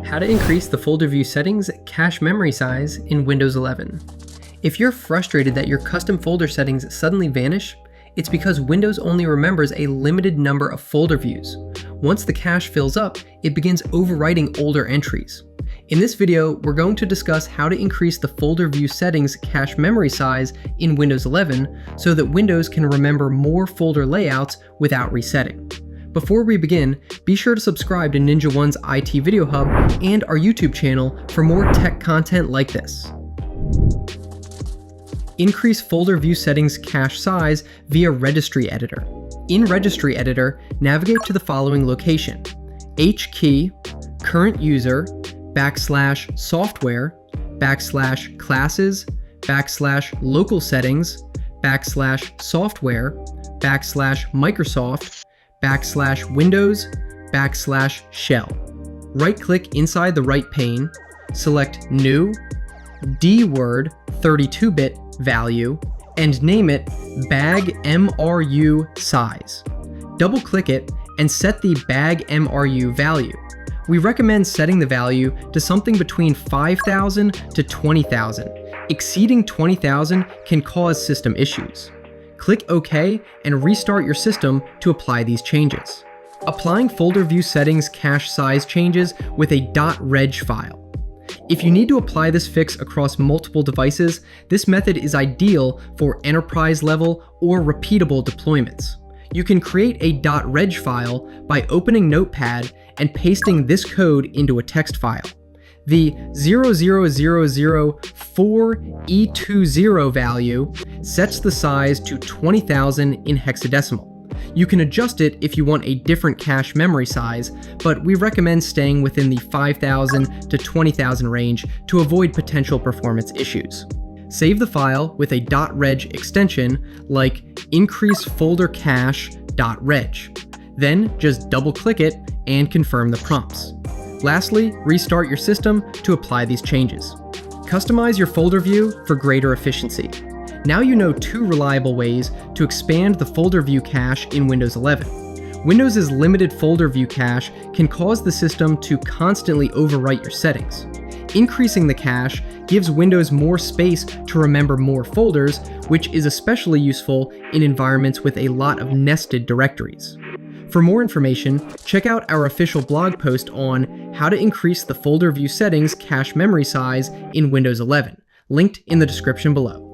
How to increase the folder view settings cache memory size in Windows 11. If you're frustrated that your custom folder settings suddenly vanish, it's because Windows only remembers a limited number of folder views. Once the cache fills up, it begins overwriting older entries. In this video, we're going to discuss how to increase the folder view settings cache memory size in Windows 11 so that Windows can remember more folder layouts without resetting. Before we begin, be sure to subscribe to Ninja One's IT Video Hub and our YouTube channel for more tech content like this. Increase folder view settings cache size via Registry Editor. In Registry Editor, navigate to the following location: HKey, current user, \software, \classes, \local settings, \software, \Microsoft, \Windows, \shell. Right-click inside the right pane, select New, DWord 32-bit value, and name it BAG-MRU size. Double-click it and set the BAG-MRU value. We recommend setting the value to something between 5,000 to 20,000. Exceeding 20,000 can cause system issues. Click OK and restart your system to apply these changes. Applying folder view settings cache size changes with a .reg file. If you need to apply this fix across multiple devices, this method is ideal for enterprise level or repeatable deployments. You can create a .reg file by opening Notepad and pasting this code into a text file. The 00004E20 value sets the size to 20,000 in hexadecimal. You can adjust it if you want a different cache memory size, but we recommend staying within the 5,000 to 20,000 range to avoid potential performance issues. Save the file with a .reg extension like increasefoldercache.reg. Then just double-click it and confirm the prompts. Lastly, restart your system to apply these changes. Customize your folder view for greater efficiency. Now you know two reliable ways to expand the folder view cache in Windows 11. Windows' limited folder view cache can cause the system to constantly overwrite your settings. Increasing the cache gives Windows more space to remember more folders, which is especially useful in environments with a lot of nested directories. For more information, check out our official blog post on how to increase the folder view settings cache memory size in Windows 11, linked in the description below.